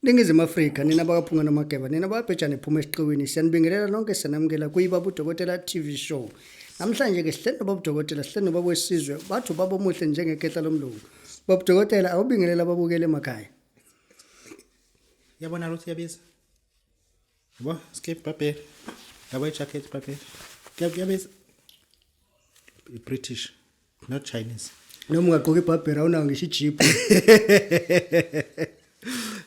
Ningizimu Afrika nina bakaphunga namageba nina babhejane phuma esiqiwini siyanibingelela nonke sanamukela kuyiBabu Dokotela TV show. Namhlanje ke sihlelo Babu Dokotela sihlelo babo wesizwe bathu babo muhle njengekhetla lomlungu. Babu Dokotela awubingelela babukele emakhaya. Yabona lo siyabiza. Yabo skip paper. Yabo jacket paper. Kuyabiza. British, not Chinese. Noma ungaqoka ibhabhera awunawo ngisho ijipu.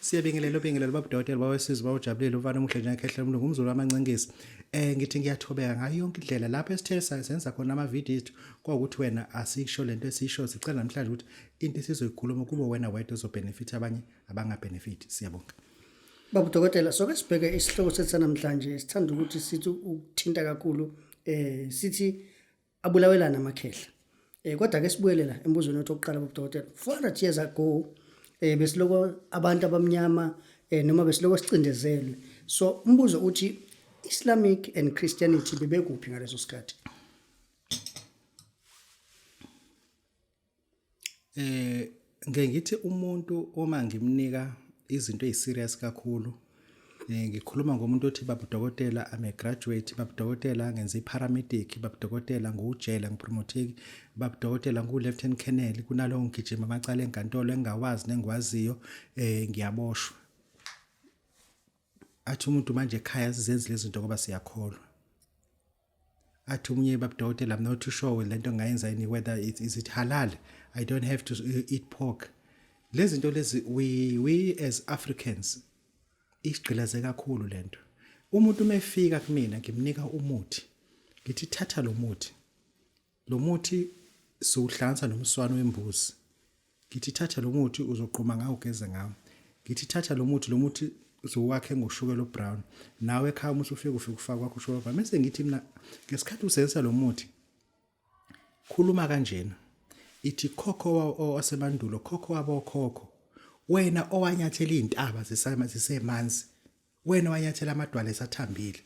Siyabingelela Babu Dokotela bawesizwe bawujabulile ufana omuhle njengekhetla lomlungu umzulu wamancengezi. Ngithi ngiyathobeka ngayo yonke indlela lapho esithe senza khona ama videos kwaukuthi wena asisho lento esisho sicela namhlanje ukuthi into esizoyikhuluma kuba wena wedwa ozobenefit abanye abangabenefit. Siyabonga. Babu Dokotela soke sibheke isihloko sethu namhlanje sithanda ukuthi sithi ukuthinta kakhulu sithi Abulawelani AMAKEHLA. Kodwa ke sibuyelela embuzweni wethu oqala Babu Dokotela 400 years ago besiloko abantu abamnyama noma besiloko sicindezelwe. So umbuzo uthi Islamic and Christianity bebekuphi ngaleso sikhathi? Ngithi umuntu uma ngimnika izinto eziserious kakhulu ngikhuluma ngomuntu othi Babu Dokotela I'm a graduate, Babu Dokotela ngenza iparamedic, Babu Dokotela ngujela ngipromote, Babu Dokotela ngu-lieutenant colonel kunalo ngigijima amacala enkantolo engawazi nengiwaziyo ngiyaboshwa. Athi umuntu manje ekhaya sizenze lezi zinto ngoba siyakholwa. Athi umunye Babu Dokotela I'm not too sure lento ngayenza yini whether is it halal, I don't have to eat pork. Lezi zinto lezi we as Africans isigqilaze kakhulu lento. Umuntu mefika kumina ngimnika umuthi. Ngithi thatha lo muthi. Lo muthi siwuhlanza nomswano wembuzi. Ngithi thatha lo muthi uzoqhuma ngawo ugeze ngawo. Ngithi thatha lo muthi uzowakhe ngoshukela obrown. Nawe ekhaya uma ufika ufaka kwakho ushukela obrown. Mase ngithi mina ngesikhathi usebenzisa lo muthi khuluma kanjena. Ithi khokho wasemandulo, khokho wabokhokho. Wena owanyathela izintaba zisemanzi. Wena owanyathela amadwala esathambile.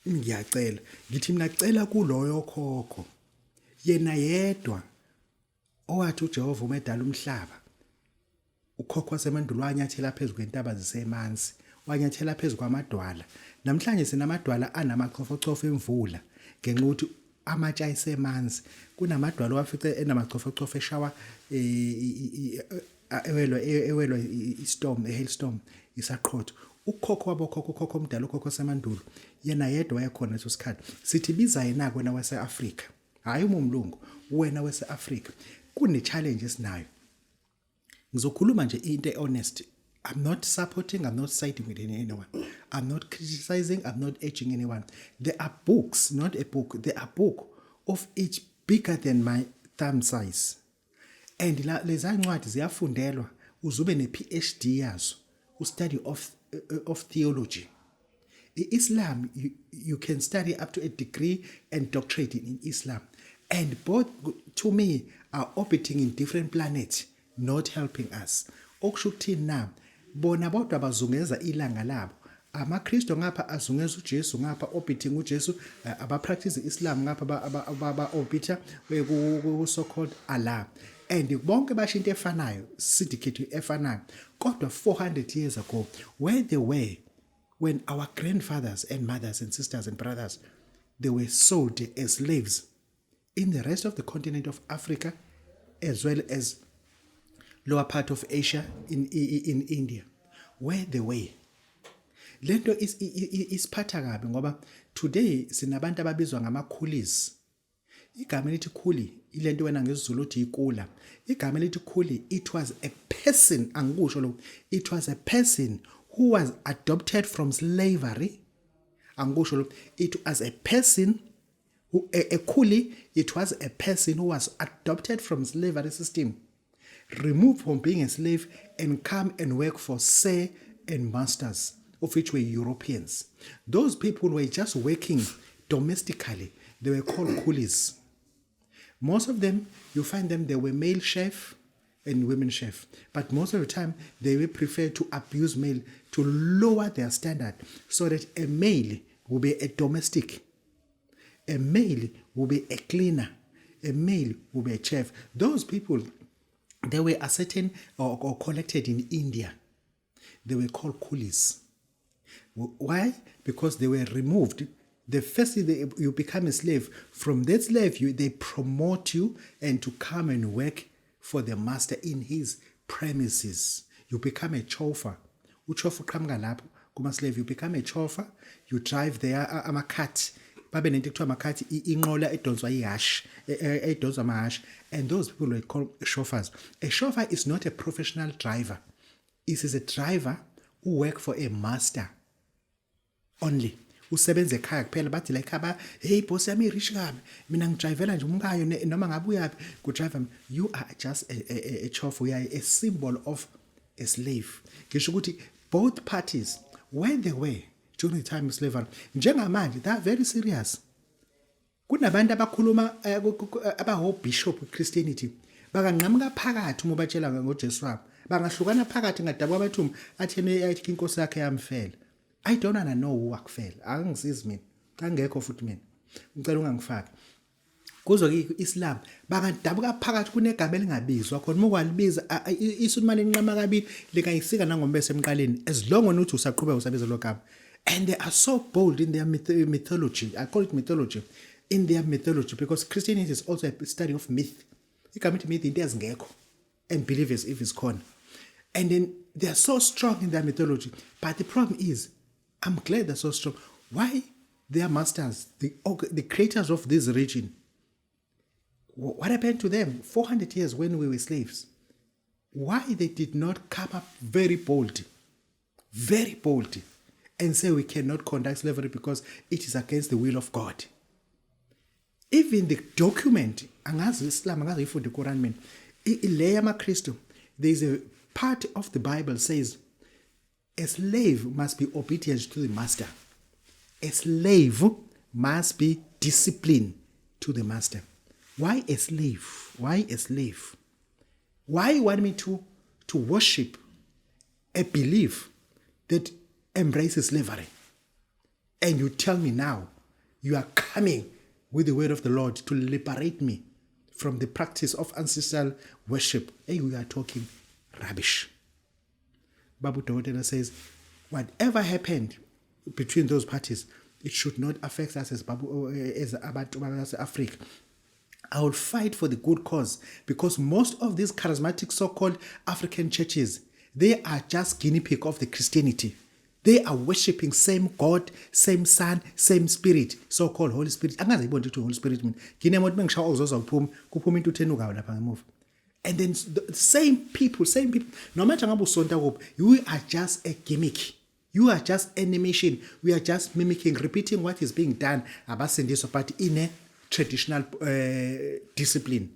Ngiyacela, ngithi mina cela kuloyo khokho. Yena yedwa owathi uJehova umedala umhlaba. Ukhokho wasemandulo wanyathela phezulu kwentaba zisemanzi, wanyathela phezulu kwamadwala. Namhlanje sinamadwala anamacofocofo emvula ngenxa ukuthi amatshe ayisemanzi kunamadwala wafice enamacofocofo eshawa ewelwa istorm, hailstorm isaqhotho. Ukhokho wabokhokho, ukhokho omdala, ukhokho semandulo yena yedwa wayekhona leso sikhathi. Sithi biza yena wena wase-Afrika, hayi umlungu, wena wase-Afrika. Kune challenge esinayo. Ngizokhuluma nje into honest. I'm not supporting, I'm not siding with anyone. I'm not criticizing, I'm not urging anyone. There are books, not a book, there are books of each bigger than my thumb size. And leza ncwadi ziyafundelwa, uzube ne-PhD yazo, study of theology. Islam, you can study up to a degree and doctorate in Islam. And both, to me, are orbiting in different planets, not helping us. Okushukthini na bona bodwa bazungeza ilanga labo. AmaKristu ngapha azungeza uJesu ngapha orbiting uJesu, abapractice Islam ngapha aba orbiter ku so called Allah. And bonke basho into efanayo, syndicate efanayo. Kodwa 400 years ago where they were when our grandfathers and mothers and sisters and brothers they were sold as slaves in the rest of the continent of Africa as well as lower part of Asia in India where they were. Lento isiphatha kabi ngoba today sinabantu ababizwa ngama-coolies. Igama elithi coolie ilento wena ngesizulu uthi ikula. Igama elithi coolie it was a person, angikusho lo, it was a person who was adopted from slavery. Angikusho lo, it was a person who a coolie, it was a person who was adopted from slavery system, removed from being a slave and come and work for sir and masters, of which were Europeans. Those people were just working domestically. They were called coolies. Most of them, you find them, they were male chef and women chef. But most of the time, they will prefer to abuse male to lower their standard so that a male will be a domestic. A male will be a cleaner. A male will be a chef. Those people They were ascertained or collected in India. They were called coolies. Why? Because they were removed. The first thing you become a slave. From that slave, they promote you and to come and work for the master in his premises. You become a chauffeur. Uchofer uqhamuka lapho kuma-slave. You become a chauffeur. You drive there amakhathi. Babe nento ekuthiwa amakhathi inqola edonswa ihash, edonswa amahash. And those people were called chauffeurs. A chauffeur is not a professional driver. It is a driver who work for a master only. Usebenza ekhaya kuphela bathi la ekhaya hey boss yami rich kabi mina ngidrivela nje umkayo noma ngabe uyapi ku driver. You are just a chauffeur. You are a symbol of a slave. Ngisho ukuthi both parties when they were during the time of slavery njengamanje they are very serious. Kunabantu abakhuluma abaho bishop Christianity bakanqamuka phakathi uma batshela ngoJesu wabo bangahlukana phakathi ngadaba abathuma athi athi inkosi yakhe yamfela. I don't wanna know who akufela. Angisizi mina. Angekho futhi mina. Ngicela ungangifaki. Kuzo ke Islam bakadabuka phakathi kunegama elingabizwa khona uma kwalibiza isunimali enqama kabili likayisika nangombese emqaleni as long as uthi usaqhubeka usabiza lo gama. And they are so bold in their mythology. I call it mythology. In their mythology because Christianity is also a study of myth. Igama myth into ezingekho and believers if it's khona. And then they are so strong in their mythology. But the problem is I'm glad they're so strong. Why their masters, the creators of this region, what happened to them 400 years when we were slaves? Why they did not come up very bold, and say we cannot conduct slavery because it is against the will of God. Even the document, angazi Islam, angazi ifundi Quran men, ileya maKristu, there is a part of the Bible says, a slave must be obedient to the master. A slave must be disciplined to the master. Why a slave? Why a slave? Why you want me to worship a belief that embraces slavery? And you tell me now you are coming with the word of the Lord to liberate me from the practice of ancestral worship. Hey, we are talking rubbish. Babu Dokotela says, whatever happened between those parties, it should not affect us as Africa. I will fight for the good cause because most of these charismatic so-called African churches, they are just guinea pig of the Christianity. They are worshipping same God, same Son, same Spirit, so-called Holy Spirit. Angazi to Holy Spirit. And then the same people, no matter how you are just a gimmick. You are just animation. We are just mimicking, repeating what is being done but in a traditional discipline.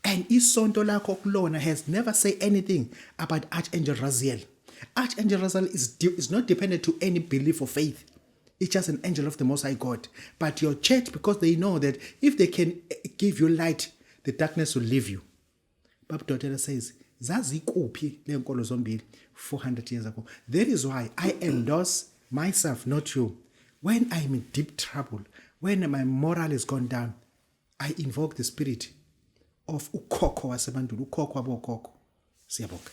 And Isonto Lako Lona has never said anything about Archangel Raziel. Archangel Raziel is not dependent to any belief or faith. It's just an angel of the Most High God. But your church, because they know that if they can give you light, the darkness will leave you. Babu Dokotela says, Zazi kuphi le nkolo zombili 400 years ago. That is why I endorse myself, not you. When I'm in deep trouble, when my moral is gone down, I invoke the spirit of ukhokho wasemandulo, ukhokho wabokhokho. Siyabonga.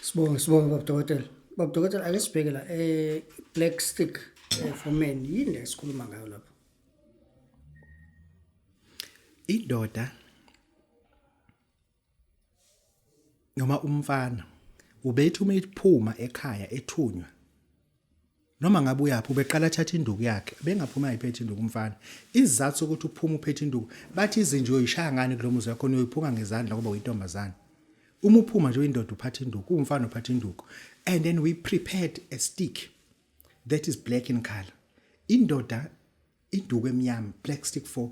Sibonga Babu Dokotela. Babu Dokotela ake sibheke la black stick for men yini esikhuluma ngayo lapho? Indoda noma umfana ubethi uma ephuma ekhaya ethunywa noma ngabe uyaphi ubeqala athatha induku yakhe bengaphuma iphethe induku umfana izathu sokuthi uphuma uphethe induku bathi izinje uyishaya ngani kulomuzi yakho uyiphunga ngezandla ngoba uyintombazana uma uphuma nje indoda uphatha induku umfana uphatha induku and then we prepared a stick that is black in color indoda induku emnyama black stick for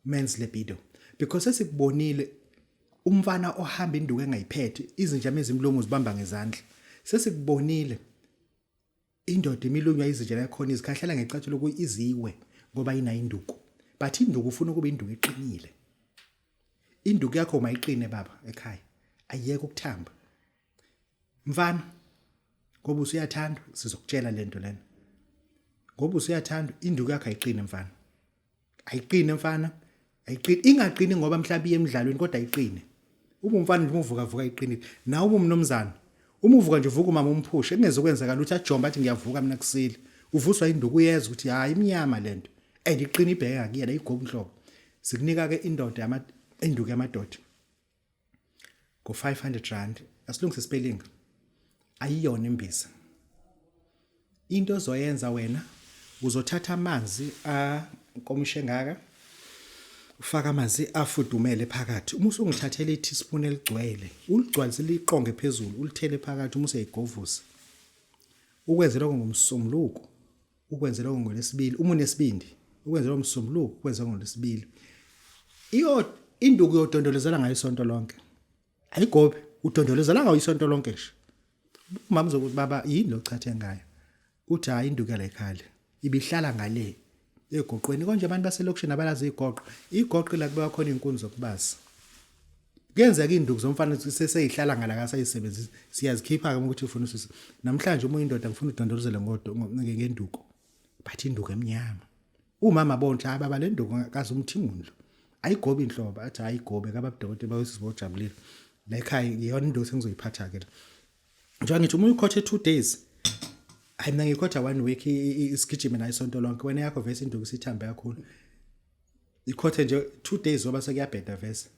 men's libido because sesikubonile umfana ohamba induku engayiphethe izinjama ezimlomo zibamba ngezandla sesikubonile indoda imilungu yayizinje lakhona izikhahlela ngecathulo kuyiziwe ngoba ina induku but induku ufuna kube induku eqinile induku yakho mayiqine baba ekhaya ayeke ukuthamba mfana ngoba usuyathanda sizokutshela lento lena ngoba usuyathanda induku yakho ayiqine mfana ayiqine mfana ayiqine ingaqini ngoba mhlawumbe emidlalweni kodwa ayiqine uma umfana nje uvuka iqinile na uma umnomzana uma uvuka nje uvuka umama umphushe kungezokwenzeka lutho ajomba athi ngiyavuka mina kusile uvuswa induku uyeza ukuthi hayi iminyama lento iqina ibheka kuyena igoba inhlobo sikunika ke indoda induku yamadoda go 500 rand asilungise spelling ayiyona imbiza into ozoyenza wena uzothatha amanzi ankomishe ngaka ufaka amanzi afudumele phakathi uma usungithathela i-teaspoon eligcwele uligcwalise liqonge phezulu ulithele phakathi uma useyigovusa ukwenze lokho ngomsombuluko ukwenze lokho ngolesibili uma unesibindi ukwenze lokho ngomsombuluko ukwenze lokho ngolesibili induku yodondolozela ngayo isonto lonke ayigobe udondolozela ngayo isonto lonke nje umama uzokuthi baba yini lo chathe ngayo uthi hayi induku yala ekhaya ibihlala ngale egoqweni konje abantu baselokishini abalazi igoqo la kuba khona inkuni zokubaza kuyenzeka induku zomfana seseyihlala ngala kasayisebenzisa siyazikhipha ke ukuthi ufuna usisi namhlanje uma indoda ngifuna udondolozele ngenduku bathi induku emnyama umama bonhla baba le nduku akazi umthimundlo ayigobe inhlobo athi ayigobe kaBabu Dokotela bawesibojabulile la ekhaya iyona induku sengizoyiphatha ke njengoba ngithi uma uyikhothe 2 days hayi mina ngikhotha 1 week isigijime nayo isonto lonke wena yakho vese induku sithambe kakhulu ikhothe nje 2 days ngoba sekuyabheda vese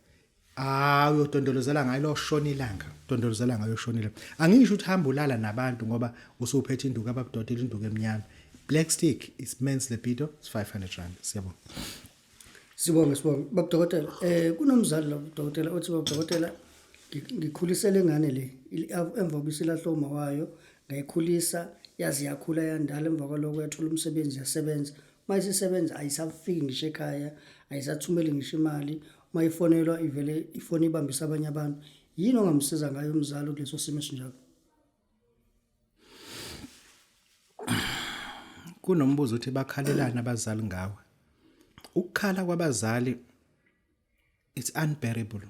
uyodondolozela ngayo lo shona ilanga dondolozela ngayo shona ilanga angisho ukuthi hamba ulala nabantu ngoba usuphethe induku kaBabu Dokotela induku emnyama black stick is men's libido is 500 rand siyabonga sibonge Babu Dokotela kunomzali lo Dokotela uthi Babu Dokotela ngikhulisele ngane le emva kokusilahla uma wayo ngayikhulisa yazi yakhula yandala emva kwaloko yathola umsebenzi yasebenza mayisisebenza ayisafiki ngisho ekhaya ayisathumeli ngisho imali mayifonelwa ivele ifoni ibambisa abanye abantu yini ongamsiza ngayo umzali kuleso simo esinjalo kunombuzo uthi bakhalelana abazali ngawe ukukhala kwabazali it's unbearable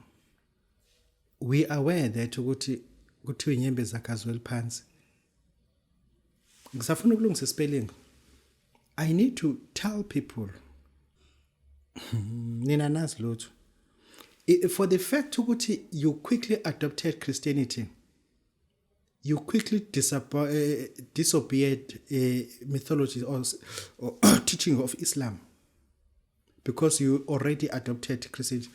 we are aware that ukuthi kuthiwa inyembezi akazweli phansi ngisafuna ukulungisa spelling I need to tell people nina nazi lutho for the fact ukuthi you quickly adopted Christianity you quickly disobeyed mythology or teaching of Islam because you already adopted Christianity.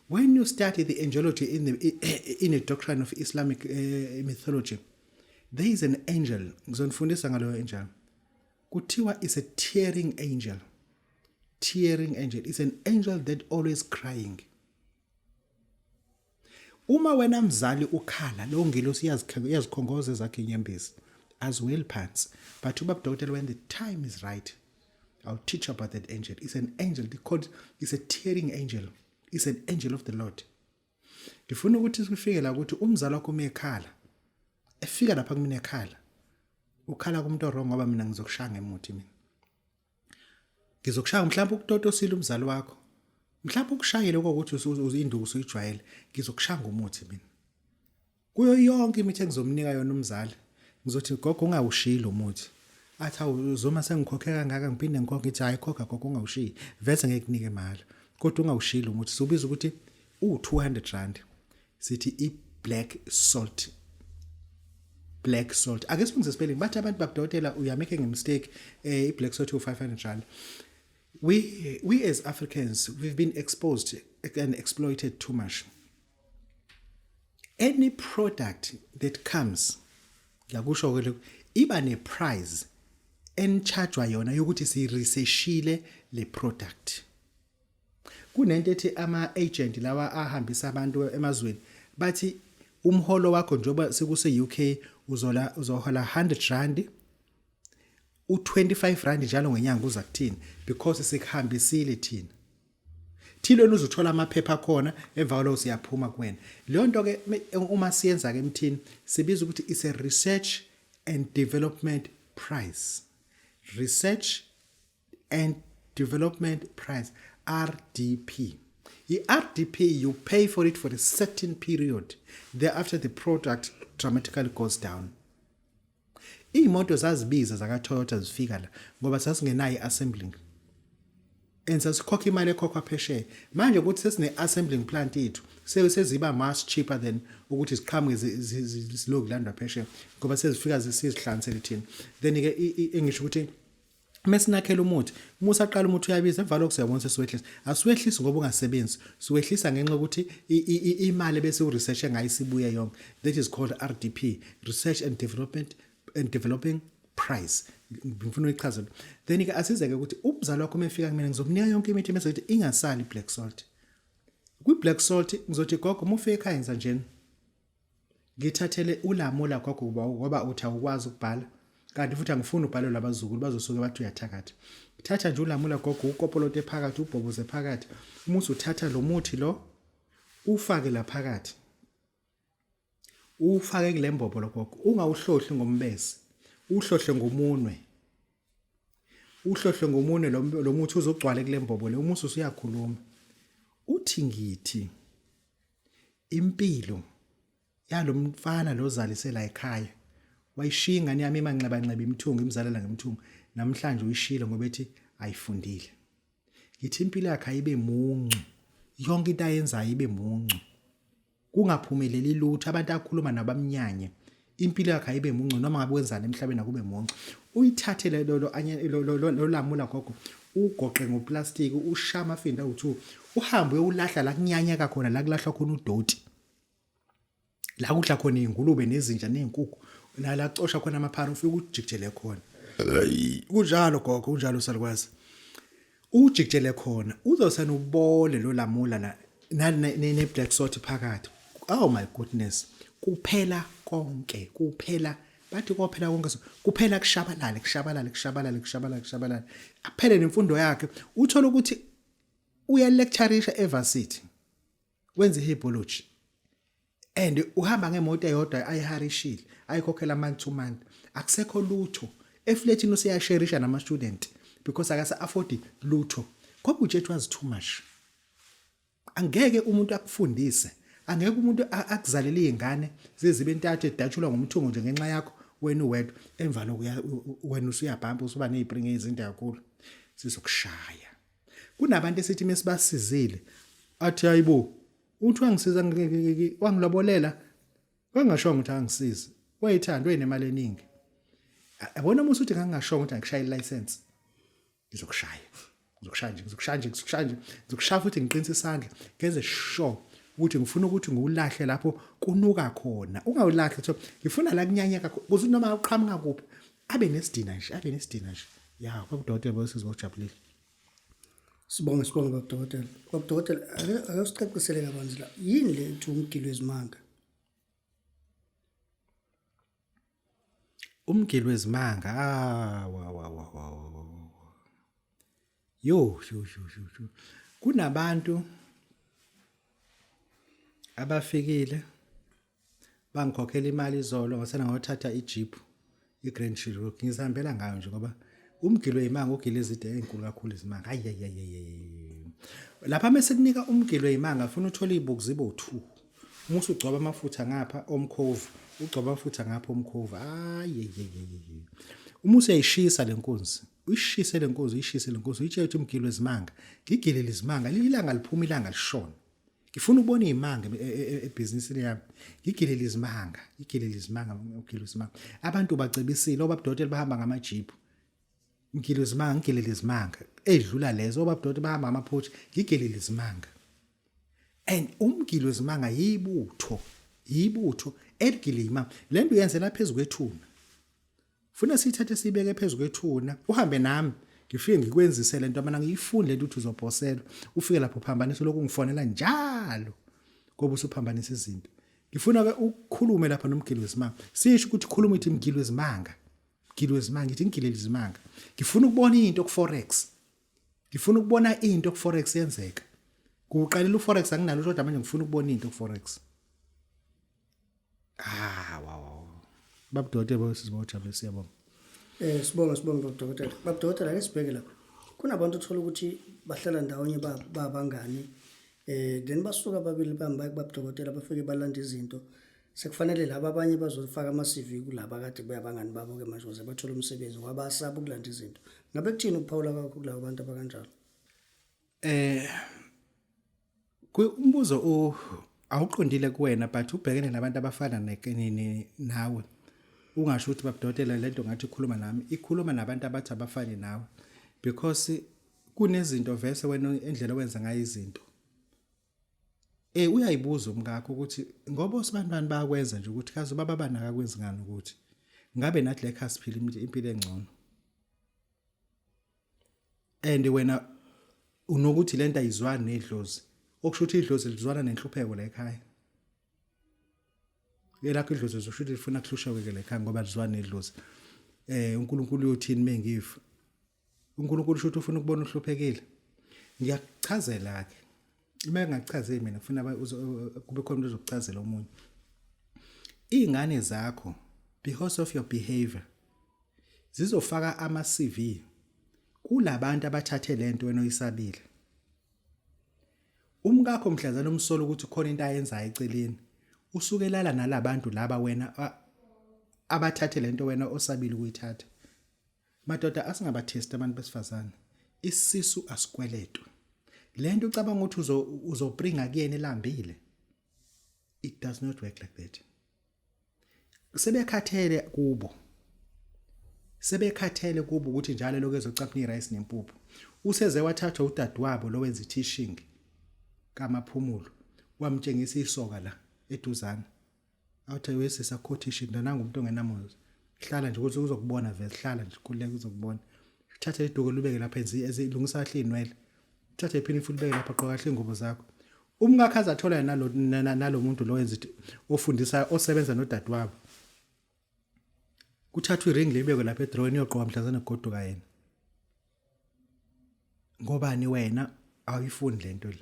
When you study the angelology in the doctrine of Islamic mythology, there is an angel. Ngizonifundisa ngalo angel. Kuthiwa is a tearing angel. Tearing angel is an angel that always crying. Uma wena mzali ukhala lo ngelosi yazikhongoza zakhe inyembezi as well pants but uBabu Dokotela when the time is right I'll teach about that angel. It's an angel because it's a tearing angel. It's an angel of the Lord. Ngifuna ukuthi sifike la ukuthi umzali wakho umekhala efika lapha kumina ekhala ukhala kumuntu wrong ngoba mina ngizokushaya ngemuthi mina ngizokushaya mhlawumbe ukutotosile umzali wakho mhlawumbe ukushayele ukuthi uzinduku usuyijwayele ngizokushaya ngomuthi mina kuyo yonke imithi engizomnika yona umzali ngizothi gogo ungawushilo umuthi athi uzoma sengikhokhe kangaka ngiphinde ngikhokhe ithi hayi khokha gogo ungawushiyi vese ngeke kunike imali kodwa ungawushilo umuthi sobiza ukuthi u200 rand sithi i-black salt ake sibunze spelling bathi abantu Babu Dokotela we are making a mistake i-black salt u500 rand we as Africans we've been exposed and exploited too much. Any product that comes yakusho ke iba ne price enchargewa yona yokuthi si researchile le product. Kunento ethi ama agent lawa ahambisa abantu emazweni bathi umholo wakho njoba sekuse UK uzohola 100 rand u25 rand njalo ngenyanga uza kuthini because sikuhambisile thina thilo uzothola amaphepha khona emva kwalo siyaphuma kuwena leyo nto ke uma siyenza ke emthini sibiza ukuthi is a research and development price RDP. The RDP you pay for it for a certain period thereafter the product dramatically goes down. Imoto zazibiza zaka Toyota zifika la ngoba sasingenayo assembling enza sikhokha imali ekhokhwa phesheya manje ukuthi sesine assembling plant yethu seziba mass cheaper than ukuthi siqhamuke zilokulandwa phesheya ngoba sezifika zisihlanganisele thina then ke engisho ukuthi mesinakhela umuthi aqala umuthi uyabiza emva lokho siyabona sesiwehlisa asiwehlisi ngoba ungasebenzi siwehlisa ngenxa ukuthi imali bese uresearch engayisibuya yonke that is called RDP, research and developing price. Ngifuna ukuchaza then ke asizeke ukuthi umzali wakho mefika kumina ngizomnika yonke imithi bese ukuthi ingasali black salt. Kwi black salt ngizothi gogo mufike ekhaya yenza njeni ngithathele ulamula gogo ngoba uthi awukwazi ukubhala kanti futhi angifuni ubhale labazukulu bazosuke bathi uyathakatha. Thatha nje ulamula gogo ukopolote phakathi ubhoboze phakathi umuthi uthatha lo muthi lo ufake la phakathi ufake kule mbobolo gogo ungawuhlohli ngombese uhlohle ngomunwe lo muthi uzogcwala kule mbobolo umuthi usuyakhuluma uthi ngithi impilo yalomfana lozalisela ekhaya wayishiya ingane yami emanxeba imithungu imzalela ngemithungu namhlanje uyishilo ngoba ethi ayifundile ngithi impilo yakhe ayibe muncu yonke into ayenzayo ibe muncu kungaphumeleli lutho abantu akhuluma nabamnyanye impilo yakhe ayibe muncu noma ngabe wenzana emhlabeni akube muncu uyithathele lo lamula gogo ugoqe ngoplastic ushama afinda u2 uhambe uyulahla la kunyanyeka khona la kulahlwa khona udoti la kudla khona izingulube nezinja nezinkukhu nala cosha khona amaphara ufike ujikijele khona kunjalo gogo kunjalo salukwazi ujikijele khona uzosana ubole lo lamula ne black salt phakathi. Oh my goodness kuphela konke kuphela bathi kophela konke kuphela kushabalala aphele nemfundo yakhe uthola ukuthi uya lectureisha evarsity wenza ihebology and uhamba ngemoto eyodwa ayiharishile ayikhokhela month to month akusekho lutho efletini usiyasharisha nama student because akasa afford lutho ngoba ujethu was too much. Angeke umuntu akufundise angeke umuntu akuzalele izingane zizibe intathe edatshulwa ngomthungo nje ngenxa yakho wena uwedwa emva lokuya wena usuyabhamba usuba nezibringe izinto kakhulu sizokushaya. Kunabantu esithi mesibasizile athi hayibo uthi wangisiza wangilobolela wangasho ukuthi angisize wayithanda wenemali eningi yabona uma usuthi ngangasho ukuthi angishaya ilicense ngizokushaya futhi ngiqinisa isandla ngenze sure ukuthi ngifuna ukuthi ngiwulahle lapho kunuka khona ungawulahle so ngifuna la kunyanyeka kuze noma uqhamuka kuphi abe nesidina nje ya kwakudokotela bosizojabulile. Sibonge Babu Dokotela. Babu Dokotela akasicacisele kabanzi la yini le ethi umgilo wezimanga? Umgilo wezimanga yo kunabantu abafikile bangikhokhela imali izolo ngasena ngothatha ijeep iGrand Cherokee ngizihambela ngayo nje ngoba umgilo wezimanga ugile izide ezinkulu kakhulu izimanga lapha mase kunika umgilo wezimanga ufuna uthola izibuku zibo 2 umusu ugcoba amafutha ngapha omkhovu ugcoba amafutha ngapha omkhovu umusu uyayishisa lenkunzi uyishise lenkunzi uyitshela ukuthi umgilo wezimanga ngigilele izimanga ilanga liphuma ilanga lishona ngifuna ubona izimanga ebhizinisini yami ngigilele izimanga umgilo wezimanga abantu bacebisile oBabu Dokotela bahamba ngamajeep ngigilele izimanga edlula lezo oBabu Dokotela bahamba ngamaphutha ngigilele izimanga and umgilo wezimanga yibutho eligilima lento yenzela phezulu kwethuna funa sithathe sibeke phezulu kwethuna uhambe nami ngifike ngikwenzise lento mana ngiyifunde lento uthi uzobhoselwa ufike lapho phambanisa lokhu ngifonela njalo ngoba usuphambanisa izinto ngifuna ke ukukhulume lapha nomgilo wezimanga sisho ukuthi khuluma ithi umgilo wezimanga ithi ngigilele izimanga ngifuna ukubona into ku forex yenzeka kuqalela uforex anginalo kodwa manje ngifuna ukubona into ku forex wow Babu Dokotela bosizobojabula siyabonga. Sibonge Babu Dokotela. Babu Dokotela ake sibheke lapha. Kunabantu othola ukuthi bahlala ndawonye babangani then basuka babili bamba Babu Dokotela bafike balanda izinto sekufanele laba abanye bazofaka ama-CV kulaba kade bayabangani babo ke manje ukuze bathole umsebenzi ngoba basaba ukulanda izinto. Ngabe kuthini ukuphawula kwakho kulabo bantu abakanjalo? Umbuzo awuqondile kuwena but ubhekene nabantu abafana nawe. Ungasho ukuthi Babu Dokotela lento ngathi ikhuluma nami, ikhuluma nabantu abathi abafani nawe because kunezinto vese wena endlela owenza ngayo izinto. Uyayibuza umngakho ukuthi ngoba osibani bayakwenza nje ukuthi kaze baba bana akakwenzi ngani ukuthi ngabe nathi lekha siphila impilo engcono. And wena unokuthi lento ayizwani nedlozi. Okusho ukuthi idlozi lizwana nenhlupheko la ekhaya. Yelakho idlozi zisho ukuthi lifuna kuhlusheke la ekhaya ngoba lizwana nedlozi. uNkulunkulu uyothini mengifa? uNkulunkulu usho ukuthi ufuna ukubona uhluphekile. Ngiyakuchazela ke. Uma ngakuchazeli mina ngifuna kube khona umuntu ozokuchazela omunye. Izingane zakho because of your behavior zizofaka ama CV kulabantu abathathe lento wena oyisabile. Umkakho mhlazana umsolo ukuthi khona into ayenzayo eceleni. Usukelala nalabantu laba wena abathathe lento wena osabile ukuyithatha. Madoda asingabathesti abantu besifazane. Isisu asikweleto. Lento ucabanga ukuthi uzobringa kuyena elambile. It does not work like that. Sebekhathele kubo ukuthi njalo lokho ezocapha irice nempuphu. Useze wathatha udadewabo lo wenza teaching kamaphumulo. Wamtshengisa isoka la eduzana. Awuthi wesisa co-teaching nangu umuntu ongenamuzi. Hlala nje ukuthi uzokubona vele, hlala nje kuleke uzokubona. Thatha iduku lubeke lapha ezilungisa kahle inwele. Thatha iphini futhi beke lapha qoka kahle ingubo zakho. Umngakho azathola nalo muntu lo wenza ofundisa osebenza nodadewabo. Kuthathwa iring libekwe lapha edrawini yoqoqa mhlazana goduka yena. Ngobani wena awuyifuni lento le.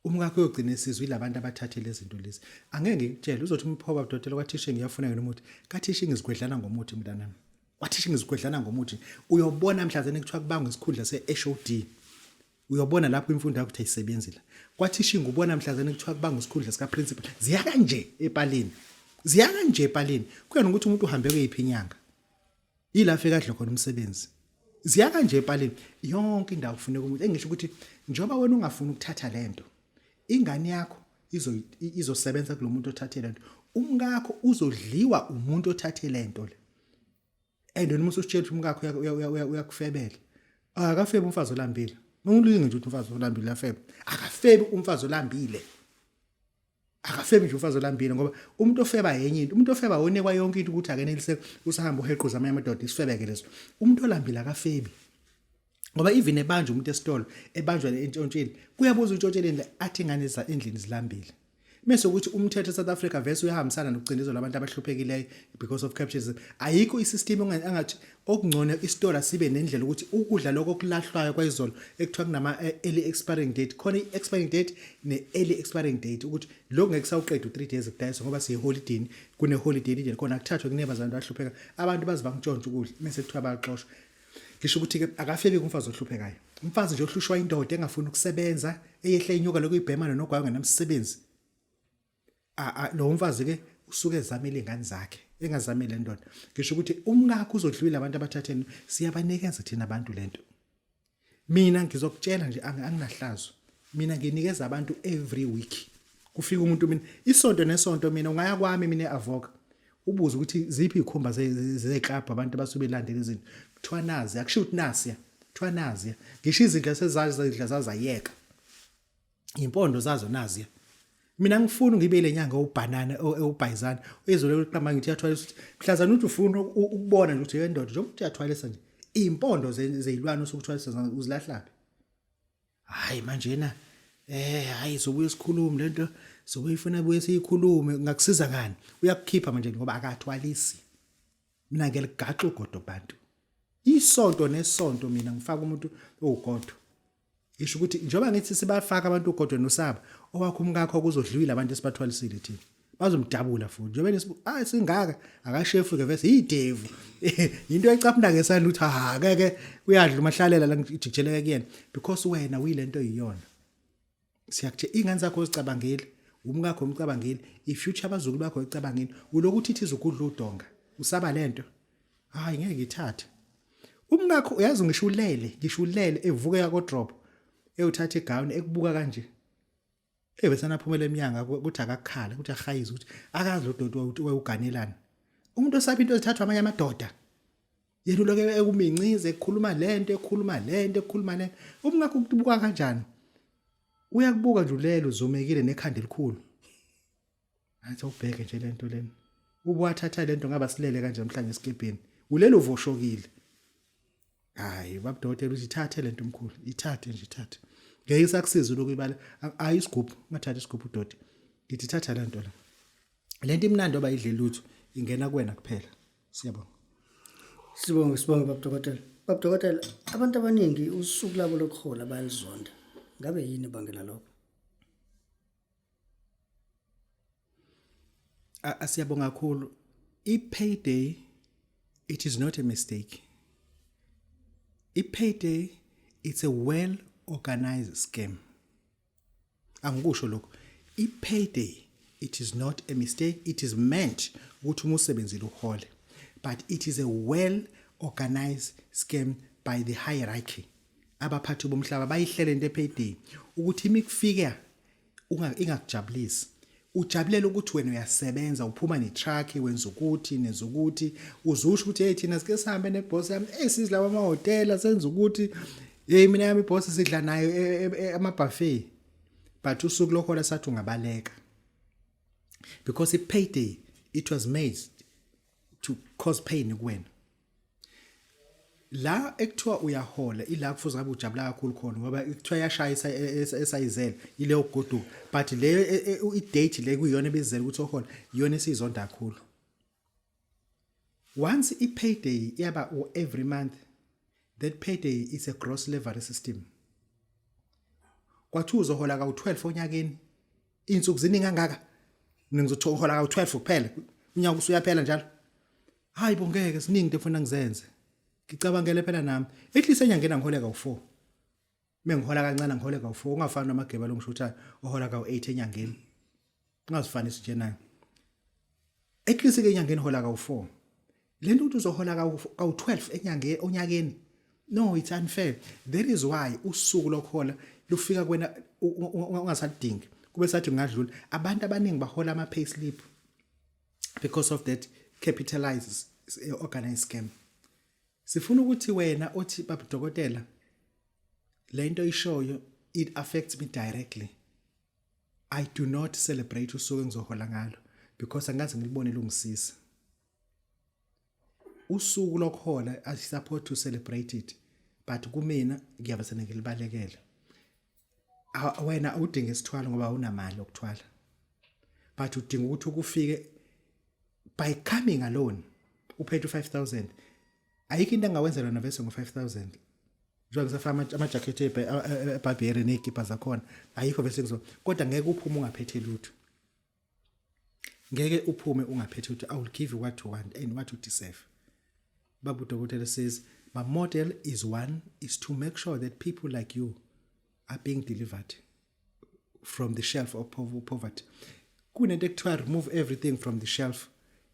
Umngakho uyogcina esizwe ilabantu abathathe lezi zinto lezi. Angeke ngikutshele uzothi umphoba Babu Dokotela kwateaching ngiyafuna ngene umuthi. Ka-teaching izigwedlana ngomuthi mntanami. Kwa-teaching izigwedlana ngomuthi. Uyobona mhlazana ekuthiwa kubangwa isikhundla se-HOD. Uyobona lapho imfundo yakho ayisebenzile. Kwa-teaching ubona mhlazana ekuthiwa kubangwa isikhundla sika principal. Ziya kanje epaleni. Kuyona ukuthi umuntu uhambe kweyiphi inyanga. Yila afika adla khona umsebenzi. Ziya kanje epaleni. Yonke indawo kufuneka umuntu. Engisho ukuthi njoba wena ungafuni ukuthatha lento, ingane yakho izosebenza kulomuntu othathe lento. Umngakho uzodliwa umuntu othathe lento le. And noma usutshela umngakho uyakufebela. Akafebe umfazi olambile. Ngilinge nje ukuthi umfazi olambile afebe. Akafebe umfazi olambile. Akafebe nje umfazi olambile ngoba umuntu ofeba yenye into. Umuntu ofeba onekwa yonke into ukuthi akenelise usahamba uhequza amanye amadoda isifebeke leso. Umuntu olambile akafebi. Ngoba even ebanje umuntu esitolo ebanjwa entshontsheni kuyabuza untshontsheleni athi ingane endlini zilambile. Mase ukuthi umthetho eSouth Africa vese uyahambisana nokucindezelwa labantu abahluphekileyo because of capitalism. Ayikho isystem ongathi okungcono isitolo sibe nendlela ukuthi ukudla lokho okulahlwayo kwayizolo ekuthiwa kunama early expiring date khona i-expiring date ne-early expiring date ukuthi lokho ngeke sawuqeda u3 days ekudayisa ngoba siye holiday kune holiday nje khona kuthathwe kuneba abantu abahlupheka abantu baziba ngitshontsha ukudla mase kuthiwa bayaxoshwa. Ngisho ukuthi ke akafebe umfazi ohluphekayo. Umfazi nje ohlushwa indoda engafuni ukusebenza eyehla inyuka lokuyibhemana nogwayo ngenamsebenzi. Lo mfazi ke usuke ezamile ingane zakhe engazamile ndoda. Ngisho ukuthi umngakho uzodlwila abantu abathatheni siyabanikeza thina abantu lento. Mina ngizokutshela nje anginahlazo. Mina nginikeza abantu every week. Kufika umuntu mina isonto nesonto mina ungaya kwami mina eavoka. Ubuza ukuthi ziphi ikhumba zeklabhu abantu abasuke belandela izinto. Kuthiwa nazi akusho ukuthi nasiya. Kuthiwa nazi. Ngisho izindla sezidla zazayeka. Impondo zazo nazi. Mina ngifuna ngibe le nyanga ubanana ubhayizana ezolelo liqamba ngithi yathwala ukuthi mhlazana uthi ufuna ukubona nje ukuthi yendoda nje ukuthi yathwalisa nje impondo zezilwane usukuthwalisa uzilahlapi. Hayi manje na hayi sobuye sikhulume lento sobuye buye siyikhulume ngakusiza ngani uyakukhipha manje ngoba akathwalisi. Mina ngeligaxa ugodo bantu. Isonto nesonto mina ngifaka umuntu ogodo. Isho ukuthi njoba ngithi sibafaka abantu ugodwe nosaba owakho umngakho kuzodlwila abantu esibathwalisile thina bazomdabula futhi njoba singaka akashefu ke vese yidevu into ecapunda ngesandla uthi ngeke uyadla umahlalela la ngijijeleke kuyena because wena uyilento yiyona. Siyakuthe ingane zakho uzicabangile umngakho umcabangile ifuture abazukulu bakho icabangile ulokuthi ithi izokudla udonga usaba lento ngeke ngithathe umngakho uyazi ngishulele evuke yako drop eyothatha igown ekubuka kanje bese naphumela eminyanga ukuthi akakhala ukuthi ahayize ukuthi akazi lo dodo uganelana umuntu osapha into ezithathwa amanye amadoda yena uloke ekumincize ekhuluma lento ubungakho ukubuka kanjani uyakubuka nje ulelo uzomekile nekhanda elikhulu athi ubheke nje lento lena ubwathatha lento ngaba silele kanje namhlanje esikepeni ulelo uvoshokile hayi Babu Dokotela uzithathe lento omkhulu ithathe ngeke isakusiza lokuyibala ayisigubhu ngathatha isigubhu doti ngithi thatha lento la lento imnandi oba idle lutho ingena kuwena kuphela siyabonga Sibonge Babu Dokotela. Babu Dokotela, abantu abaningi usuku labo lokhola bayalizonda. Ngabe yini bangela lokho? Asiyabonga kakhulu. I-payday, it is not a mistake. I-payday, it's a well-organized scam. Angikusho lokho. I-payday, it is not a mistake. It is meant ukuthi umusebenzile uhole. But it is a well-organized scam by the hierarchy. Abaphathi bomhlaba bayihlele into epayday ukuthi imikufika ingakujabulisi. Ujabulela ukuthi wena uyasebenza uphuma netruck wenza ukuthi nezukuthi uzusho ukuthi hey thina sike sihambe neboss yami sizila amahotela senza ukuthi hey mina yami iboss sidla nayo ama-buffet but usuku lokho sathi ungabaleka because i-payday it was made to cause pain kuwena la ekuthiwa uyahola ila kufuze ngabe ujabula kakhulu khona ngoba ekuthiwa yashaya esayizela ileyo godu but leyo i-date le kuyiyona ebizela ukuthi uhola iyona esizonda kakhulu once i-payday yaba every month that payday is a gross level system kwathu uzohola ka-12 onyakeni insuku ziningi kangaka ningizothi uhola ka-12 kuphela unyaka usuyaphela njalo hayi bongeke siningi into efuna ngizenze ngicabangele phela nami at least enyangeni ngihola ka-4 mengihola kancane ngihola ka-4 ungafani namageba longisho uhola ka-8 enyangeni ungazifanisi nje nayo at least ke enyangeni hola ka-4 lento ukuthi uzohola ka-12 onyakeni no it's unfair that is why usuku lokhola lufika kwena ungasadingi kube sathi ngadlula abantu abaningi bahola ama-payslip because of that capitalizes organized scam sifuna ukuthi wena othi Babu Dokotela lento ishoyo it affects me directly I do not celebrate usuku engizohola ngalo because angaze ngilibone lungisisa usuku lokhola I support to celebrate it but kumina ngiyabasena ngilibalekela wena udinga isithwalo ngoba unamali yokuthwala but udinga ukuthi ukufike by coming alone uphethe 5000 ayikho into engawenza lona vese ngo-5,000 njengoba ngisafaka ama-jacket ebhabheri neyikipa zakhona ayikho vese kodwa ngeke uphume ungaphethe lutho ngeke uphume ungaphethe lutho I will give you what you want and what you deserve Babu Dokotela says my model is to make sure that people like you are being delivered from the shelf of poverty kunento ekuthiwa remove everything from the shelf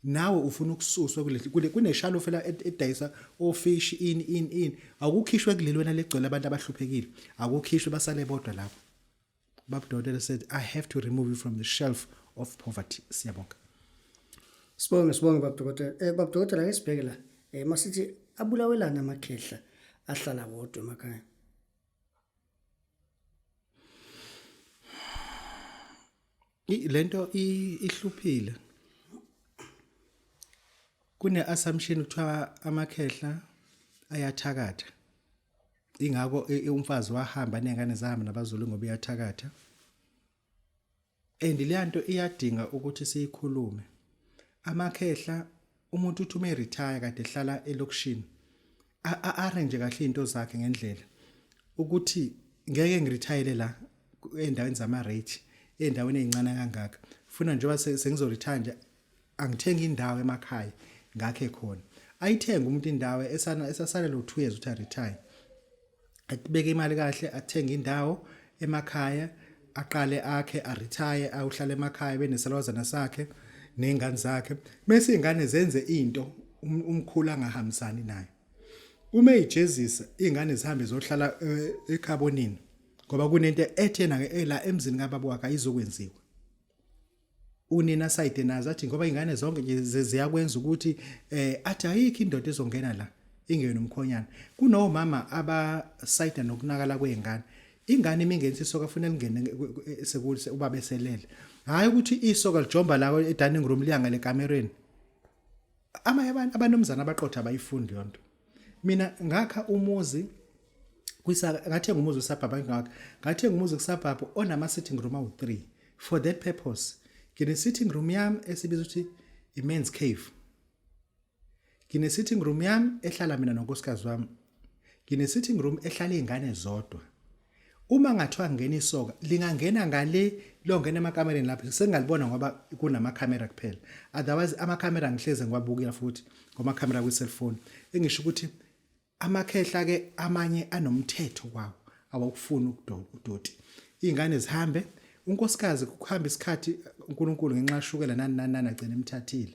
nawe ufuna ukususwa kuneshalo phela edayisa ofish in akukhishwe kulelwana legcwele abantu abahluphekile akukhishwe basale bodwa lapho Babu Dokotela said I have to remove you from the shelf of poverty siyabonga Sibonge Babu Dokotela Babu Dokotela ngesibheke la masithi Abulawelani AMAKEHLA ahlala bodwa emakhaya lento ihluphile kune-assumption kuthiwa AMAKEHLA ayathakatha ingako umfazi wahamba nengane zahamba nabaZulu ngoba iyathakatha and leya nto iyadinga ukuthi siyikhulume AMAKEHLA umuntu uthi ume retire kade ehlala elokishini arrange kahle into zakhe ngendlela ukuthi ngeke ngiretire la endaweni zama-rate endaweni ezincane kangaka funa njengoba sengizoretire nje angithenga indawo emakhaya ngakhe khona ayithenga umuntu indawo esasala lo 2 years uthi retire atibeke imali kahle athenga indawo emakhaya aqale akhe aretire awuhlala emakhaya benesalwazana sakhe nengane zakhe bese ingane zenze into umkhulu angahambisani nayo uma ijezisa ingane zihambe zohlala eCarbonini ngoba kunento ethena la emzini kaBaba wakhe ayizokwenziwa. Unina side nazo athi ngoba ingane zonke nje ziyakwenza ukuthi athi ayikho indoda ezongena la ingene nomkhonyana. Kunomama abasayida nokunakala kwezingane. Ingane imingenisi isoka kufanele ingene sekuthi ubaba eselele. Hayi ukuthi isoka lijomba la edining room liyanga lekamereni. Abanomzana abaqotha abayifundi yonto. Mina ngakha umuzi ngathenga umuzi usabhaba ngathenga umuzi kusabhaba onama sitting room awu3 for that purpose. Kine sitting room yami esibiza ukuthi i-men's cave. Kine sitting room yami ehlala mina nonkosikazi wami. Kine sitting room ehlala izingane zodwa. Uma ngathiwa ngene isoka lingangena ngale longena emakamereni lapho sengalibona ngoba kunama camera kuphela. Otherwise ama camera ngihleze ngiwabukela futhi ngoma camera kwi cellphone. Engisho ukuthi amakhehla ke amanye anomthetho kwawo awukufuna ukudoti. Izingane zihambe unkosikazi kuhamba isikhathi uNkulunkulu ngenxa yashukela nani agcina emthathile.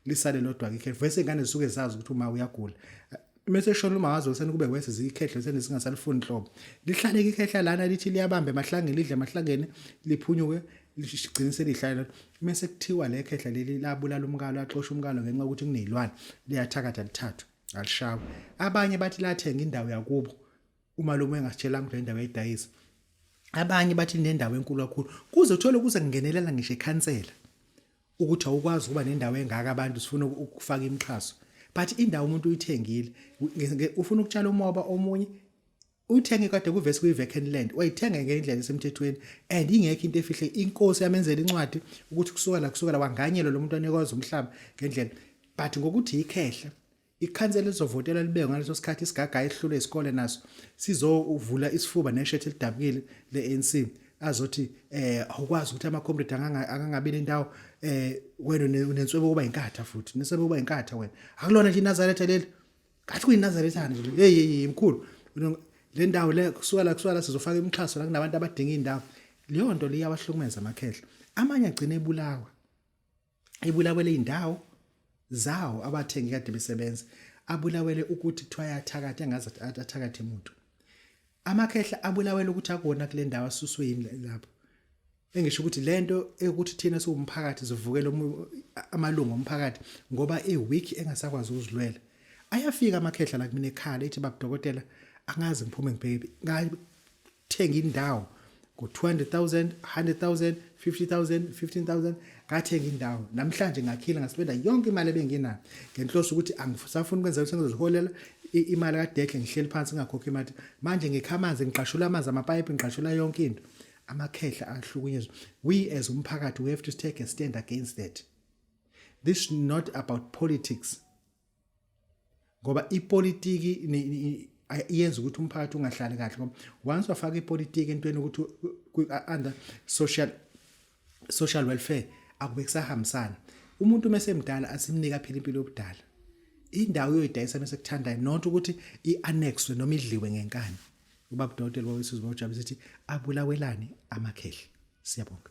Lisale lodwa ke vese izingane zisuke zazi ukuthi uma uyagula. Mase shona uma wazi usene kube wese zikhehla sene singasalifuni inhlobo. Lihlaleke ikhehla lana lithi liyabambe mahlangene lidle mahlangene liphunyuke ligcinise lihlala. Mase kuthiwa le khehla leli labulala umkalo axosha umkalo ngenxa ukuthi kunezilwane liyathakatha lithathu alishawa. Abanye bathi lathenga indawo yakubo umalume engasitshelanga le ndawo ayidayisa. Abanye bathi nendawo enkulu kakhulu kuze uthole kuze kungenelela ngisho ikhansela ukuthi awukwazi ukuba nendawo engaka abantu sifuna ukufaka imixhaso. But indawo umuntu uyithengile ufuna ukutshala umoba omunye uthenge kade kuvese kuyi vacant land wayithenga ngendlela esemthethweni and ingekho into efihle inkosi yamenzela incwadi ukuthi kusukela la wanganyelwa lo muntu anikwaza umhlaba ngendlela but ngokuthi ikhehla ikhansela lizovotela libe ngaleso sikhathi isigagayi ehlule isikole naso sizovula isifuba neshethe lidabukile leANC azothi awukwazi ukuthi ama comrade angangabi nendawo wena unenswebo kuba inkatha futhi nesebe kuba inkatha wena akulona nje iNazaretha leli kathi kuyiNazarethana nje hey imkhulu le ndawo le kusukela sizofaka imixhaso la kunabantu abadinga indawo leyo nto liyawahlukumeza amakhehla amanye agcina ebulawele indawo zawo abathengi kade besebenza abulawele ukuthi kuthiwa yathakatha engazi athakathe umuntu amakhehla abulawele ukuthi akona kule ndawo asuswe yini lapho engisho ukuthi lento ukuthi thina siwumphakathi sivukele amalungu omphakathi ngoba weak engasakwazi ukuzilwela ayafika amakhehla la kumina ekhaya ethi Babu Dokotela angazi ngiphume ngibheke ngathenga indawo ngo200,000 100,000 50,000 15,000 ngathenga indawo namhlanje ngakhila ngaspenda yonke imali ebenginayo ngenhloso ukuthi angisafuni ukwenza ukuthi ngizoholela imali kadekhe ngihleli phansi ngakhokha imali manje ngikhamanzi ngiqashula amanzi amapipe ngiqashula yonke into amakhehla ahlukunyezwa we as umphakathi we have to take a stand against that. This is not about politics ngoba ipolitiki iyenza ukuthi umphakathi ungahlali kahle ngoba once wafaka ipolitiki entweni ukuthi under social welfare akube kusahambisana umuntu mesemdala asimnika phela impilo yobudala indawo yoyidayisa mase kuthandayo not ukuthi iannexwe noma idliwe ngenkani. Ubaba Dokotela wawesizwe wajabula sithi abulawelani amakhehla. Siyabonga.